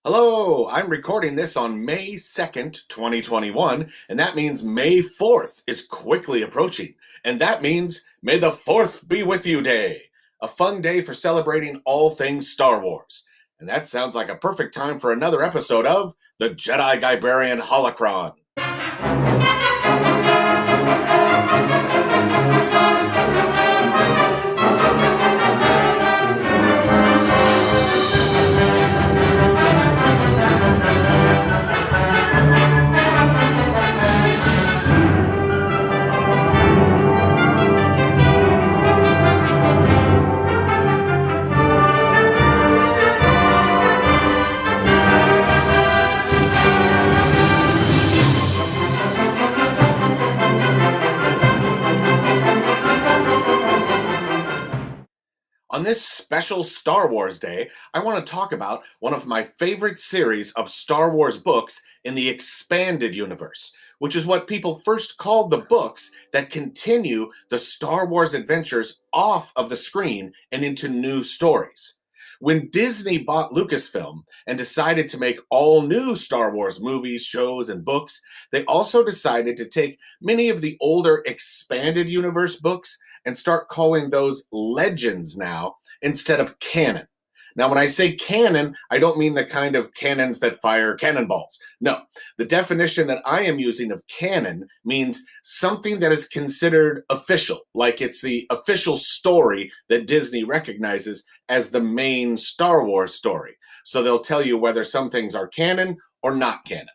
Hello, I'm recording this on May 2nd, 2021, and that means May 4th is quickly approaching. And that means May the 4th be with you Day, a fun day for celebrating all things Star Wars. And that sounds like a perfect time for another episode of the Jedi Guybrarian Holocron. On this special Star Wars Day, I want to talk about one of my favorite series of Star Wars books in the expanded universe, which is what people first called the books that continue the Star Wars adventures off of the screen and into new stories. When Disney bought Lucasfilm and decided to make all new Star Wars movies, shows, and books, they also decided to take many of the older expanded universe books and start calling those legends now instead of canon. Now, when I say canon, I don't mean the kind of cannons that fire cannonballs. No, the definition that I am using of canon means something that is considered official, like it's the official story that Disney recognizes as the main Star Wars story. So they'll tell you whether some things are canon or not canon.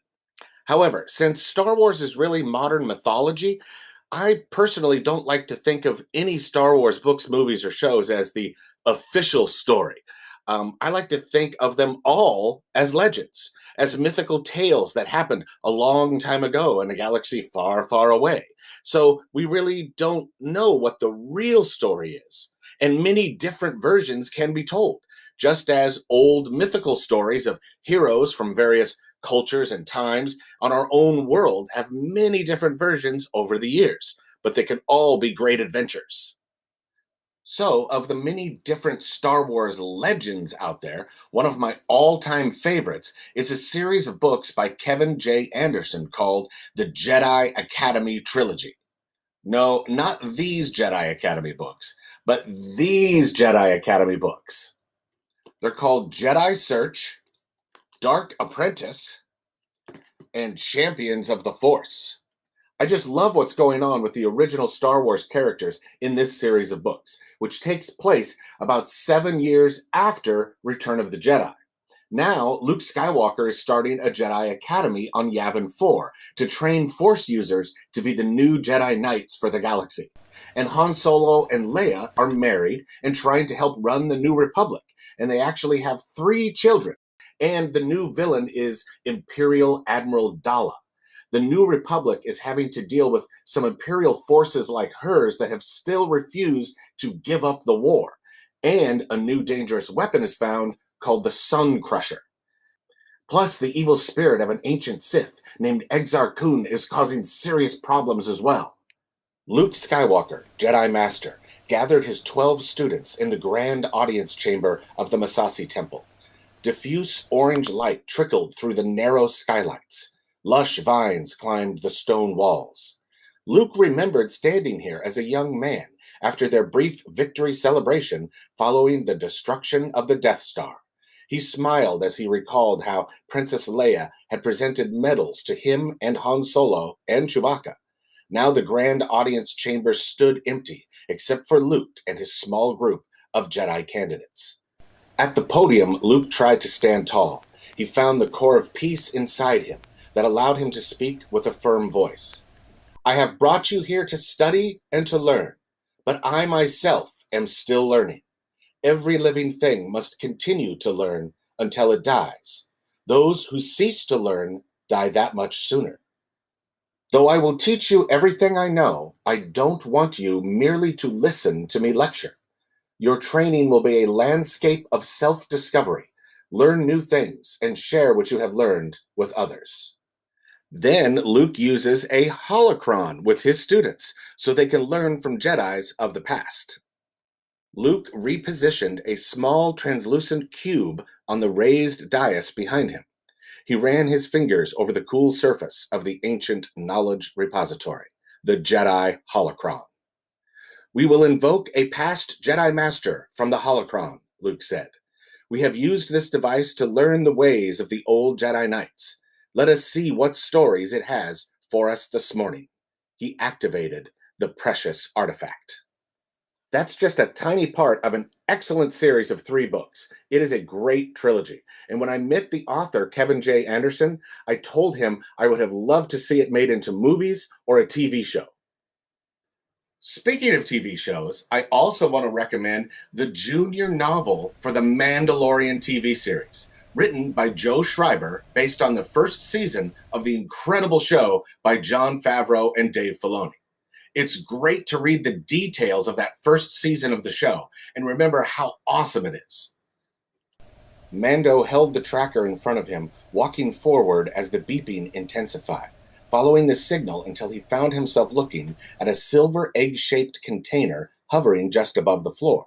However, since Star Wars is really modern mythology, I personally don't like to think of any Star Wars books, movies, or shows as the official story. I like to think of them all as legends, as mythical tales that happened a long time ago in a galaxy far, far away. So we really don't know what the real story is. And many different versions can be told, just as old mythical stories of heroes from various cultures and times on our own world have many different versions over the years, but they can all be great adventures. So, of the many different Star Wars legends out there, one of my all-time favorites is a series of books by Kevin J. Anderson called the Jedi Academy Trilogy. No, not these Jedi Academy books, but these Jedi Academy books. They're called Jedi Search, Dark Apprentice, and Champions of the Force. I just love what's going on with the original Star Wars characters in this series of books, which takes place about 7 years after Return of the Jedi. Now, Luke Skywalker is starting a Jedi Academy on Yavin 4 to train Force users to be the new Jedi Knights for the galaxy. And Han Solo and Leia are married and trying to help run the New Republic, and they actually have 3 children. And the new villain is Imperial Admiral Dala. The New Republic is having to deal with some Imperial forces like hers that have still refused to give up the war. And a new dangerous weapon is found called the Sun Crusher. Plus, the evil spirit of an ancient Sith named Exar Kun is causing serious problems as well. Luke Skywalker, Jedi Master, gathered his 12 students in the grand audience chamber of the Masasi Temple. Diffuse orange light trickled through the narrow skylights. Lush vines climbed the stone walls. Luke remembered standing here as a young man after their brief victory celebration following the destruction of the Death Star. He smiled as he recalled how Princess Leia had presented medals to him and Han Solo and Chewbacca. Now the grand audience chamber stood empty, except for Luke and his small group of Jedi candidates. At the podium, Luke tried to stand tall. He found the core of peace inside him that allowed him to speak with a firm voice. I have brought you here to study and to learn, but I myself am still learning. Every living thing must continue to learn until it dies. Those who cease to learn die that much sooner. Though I will teach you everything I know, I don't want you merely to listen to me lecture. Your training will be a landscape of self-discovery. Learn new things and share what you have learned with others. Then Luke uses a holocron with his students so they can learn from Jedis of the past. Luke repositioned a small translucent cube on the raised dais behind him. He ran his fingers over the cool surface of the ancient knowledge repository, the Jedi Holocron. "We will invoke a past Jedi Master from the Holocron," Luke said. "We have used this device to learn the ways of the old Jedi Knights. Let us see what stories it has for us this morning." He activated the precious artifact. That's just a tiny part of an excellent series of 3 books. It is a great trilogy. And when I met the author, Kevin J. Anderson, I told him I would have loved to see it made into movies or a TV show. Speaking of TV shows, I also want to recommend the junior novel for the Mandalorian TV series, written by Joe Schreiber, based on the first season of the incredible show by Jon Favreau and Dave Filoni. It's great to read the details of that first season of the show and remember how awesome it is. Mando held the tracker in front of him, walking forward as the beeping intensified, following the signal until he found himself looking at a silver egg-shaped container hovering just above the floor.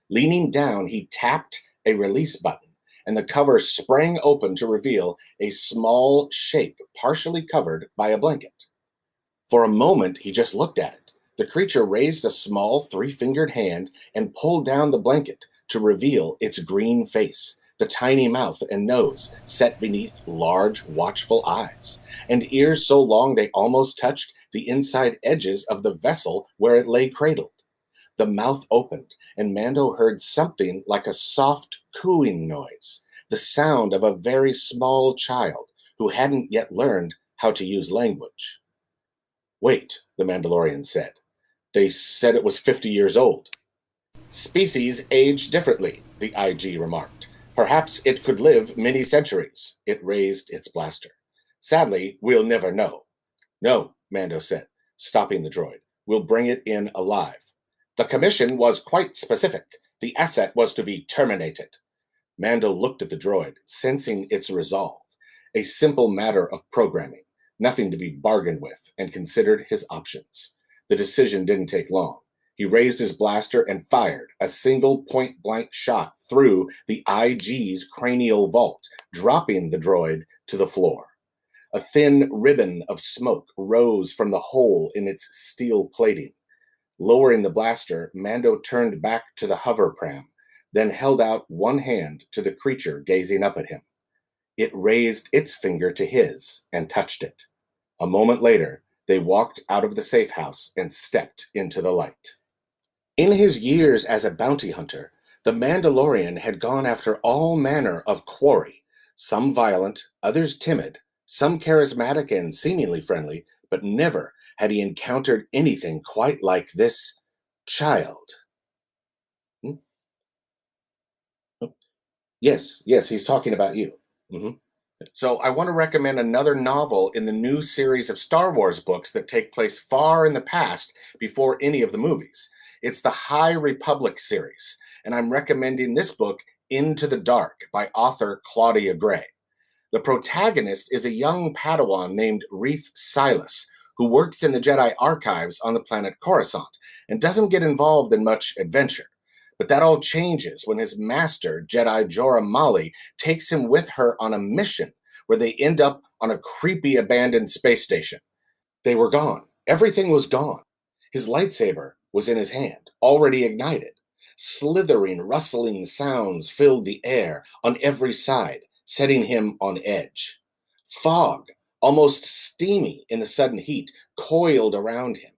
Leaning down, he tapped a release button, and the cover sprang open to reveal a small shape partially covered by a blanket. For a moment, he just looked at it. The creature raised a small 3-fingered hand and pulled down the blanket to reveal its green face, the tiny mouth and nose set beneath large, watchful eyes, and ears so long they almost touched the inside edges of the vessel where it lay cradled. The mouth opened, and Mando heard something like a soft cooing noise, the sound of a very small child who hadn't yet learned how to use language. "Wait," the Mandalorian said. "They said it was 50 years old." "Species age differently," the IG remarked. "Perhaps it could live many centuries." It raised its blaster. "Sadly, we'll never know." "No," Mando said, stopping the droid. "We'll bring it in alive. The commission was quite specific. The asset was to be terminated." Mando looked at the droid, sensing its resolve. A simple matter of programming, nothing to be bargained with, and considered his options. The decision didn't take long. He raised his blaster and fired a single point-blank shot through the IG's cranial vault, dropping the droid to the floor. A thin ribbon of smoke rose from the hole in its steel plating. Lowering the blaster, Mando turned back to the hover pram, then held out one hand to the creature gazing up at him. It raised its finger to his and touched it. A moment later, they walked out of the safe house and stepped into the light. In his years as a bounty hunter, the Mandalorian had gone after all manner of quarry, some violent, others timid, some charismatic and seemingly friendly, but never had he encountered anything quite like this child. Yes, he's talking about you. So I want to recommend another novel in the new series of Star Wars books that take place far in the past before any of the movies. It's the High Republic series, and I'm recommending this book, Into the Dark, by author Claudia Gray. The protagonist is a young Padawan named Reath Silas, who works in the Jedi archives on the planet Coruscant and doesn't get involved in much adventure. But that all changes when his master, Jedi Jorah Mali, takes him with her on a mission where they end up on a creepy abandoned space station. They were gone. Everything was gone. His lightsaber was in his hand, already ignited. Slithering, rustling sounds filled the air on every side, setting him on edge. Fog, almost steamy in the sudden heat, coiled around him.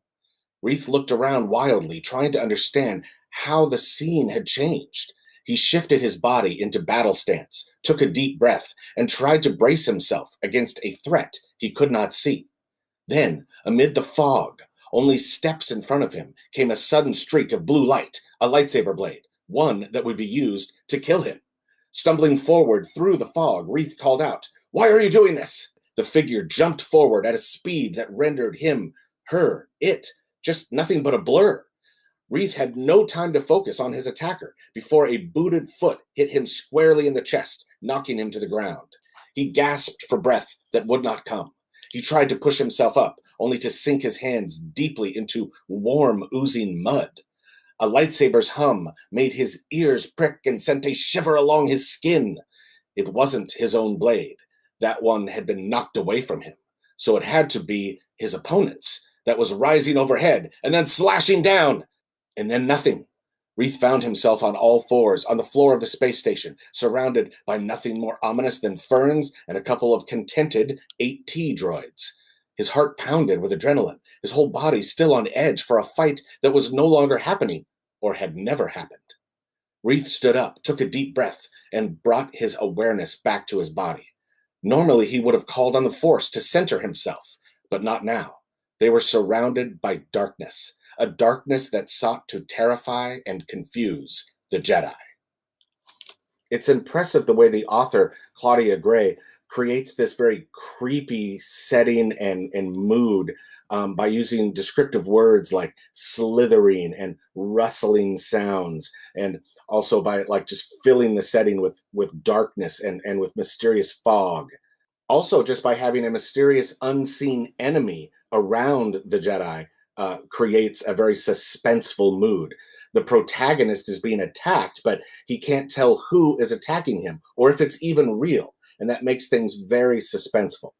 Reath looked around wildly, trying to understand how the scene had changed. He shifted his body into battle stance, took a deep breath, and tried to brace himself against a threat he could not see. Then, amid the fog, only steps in front of him, came a sudden streak of blue light, a lightsaber blade, one that would be used to kill him. Stumbling forward through the fog, Reath called out, "Why are you doing this?" The figure jumped forward at a speed that rendered him, her, it, just nothing but a blur. Reath had no time to focus on his attacker before a booted foot hit him squarely in the chest, knocking him to the ground. He gasped for breath that would not come. He tried to push himself up, only to sink his hands deeply into warm, oozing mud. A lightsaber's hum made his ears prick and sent a shiver along his skin. It wasn't his own blade. That one had been knocked away from him, so it had to be his opponent's that was rising overhead and then slashing down. And then nothing. Reith found himself on all fours on the floor of the space station, surrounded by nothing more ominous than ferns and a couple of contented 8T droids. His heart pounded with adrenaline, his whole body still on edge for a fight that was no longer happening, or had never happened. Reith stood up, took a deep breath, and brought his awareness back to his body. Normally he would have called on the Force to center himself, but not now. They were surrounded by darkness, a darkness that sought to terrify and confuse the Jedi. It's impressive the way the author, Claudia Gray, creates this very creepy setting and mood by using descriptive words like slithering and rustling sounds, and also by just filling the setting with darkness and with mysterious fog. Also, just by having a mysterious unseen enemy around the Jedi creates a very suspenseful mood. The protagonist is being attacked, but he can't tell who is attacking him or if it's even real, and that makes things very suspenseful.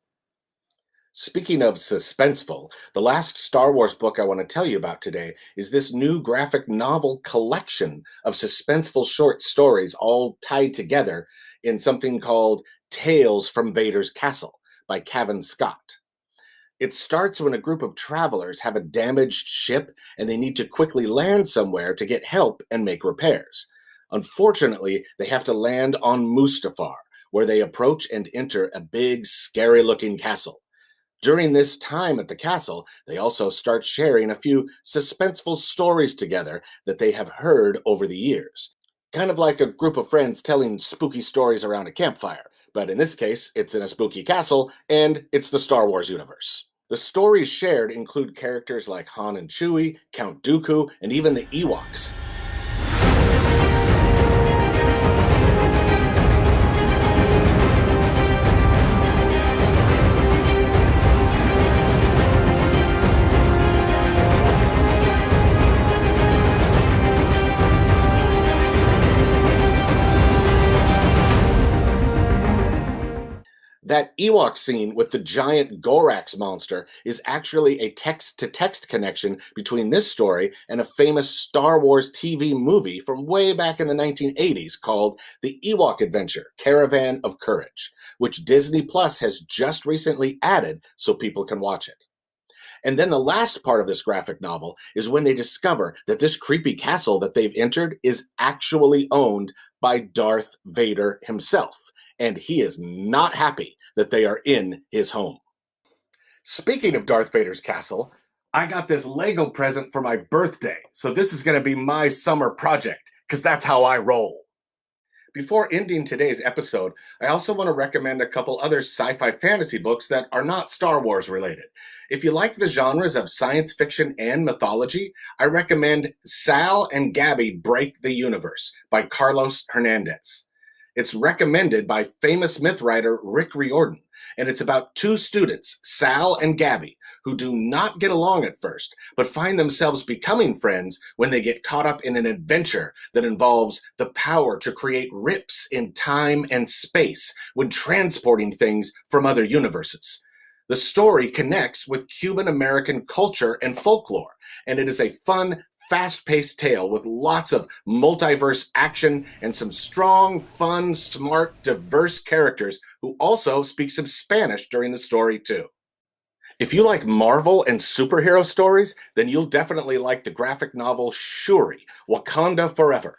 Speaking of suspenseful, the last Star Wars book I want to tell you about today is this new graphic novel collection of suspenseful short stories all tied together in something called Tales from Vader's Castle by Cavan Scott. It starts when a group of travelers have a damaged ship and they need to quickly land somewhere to get help and make repairs. Unfortunately, they have to land on Mustafar, where they approach and enter a big, scary-looking castle. During this time at the castle, they also start sharing a few suspenseful stories together that they have heard over the years. Kind of like a group of friends telling spooky stories around a campfire, but in this case, it's in a spooky castle, and it's the Star Wars universe. The stories shared include characters like Han and Chewie, Count Dooku, and even the Ewoks. That Ewok scene with the giant Gorax monster is actually a text-to-text connection between this story and a famous Star Wars TV movie from way back in the 1980s called The Ewok Adventure, Caravan of Courage, which Disney Plus has just recently added so people can watch it. And then the last part of this graphic novel is when they discover that this creepy castle that they've entered is actually owned by Darth Vader himself, and he is not happy that they are in his home. Speaking of Darth Vader's castle, I got this Lego present for my birthday, so this is going to be my summer project, because that's how I roll. Before ending today's episode, I also want to recommend a couple other sci-fi fantasy books that are not Star Wars related. If you like the genres of science fiction and mythology, I recommend Sal and Gabby Break the Universe by Carlos Hernandez. It's recommended by famous myth writer Rick Riordan, and it's about two students, Sal and Gabby, who do not get along at first, but find themselves becoming friends when they get caught up in an adventure that involves the power to create rips in time and space when transporting things from other universes. The story connects with Cuban American culture and folklore, and it is a fun, fast-paced tale with lots of multiverse action and some strong, fun, smart, diverse characters who also speak some Spanish during the story too. If you like Marvel and superhero stories, then you'll definitely like the graphic novel Shuri, Wakanda Forever.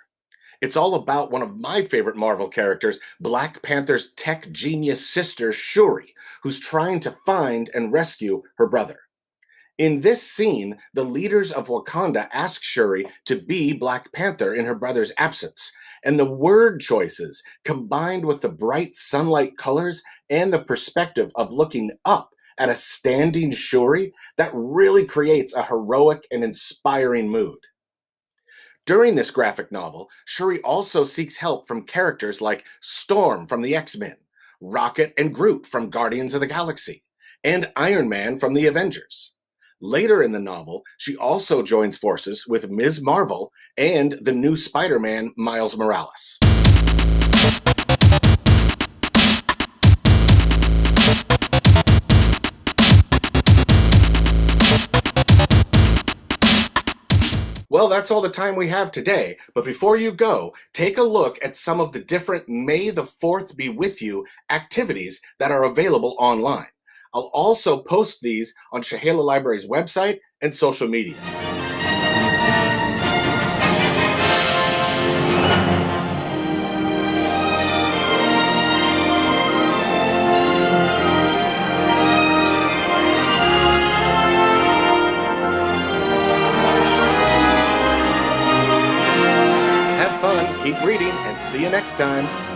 It's all about one of my favorite Marvel characters, Black Panther's tech genius sister Shuri, who's trying to find and rescue her brother. In this scene, the leaders of Wakanda ask Shuri to be Black Panther in her brother's absence, and the word choices, combined with the bright sunlight colors and the perspective of looking up at a standing Shuri, that really creates a heroic and inspiring mood. During this graphic novel, Shuri also seeks help from characters like Storm from the X-Men, Rocket and Groot from Guardians of the Galaxy, and Iron Man from the Avengers. Later in the novel, she also joins forces with Ms. Marvel and the new Spider-Man, Miles Morales. Well, that's all the time we have today. But before you go, take a look at some of the different May the 4th Be With You activities that are available online. I'll also post these on Shahala Library's website and social media. Have fun, keep reading, and see you next time.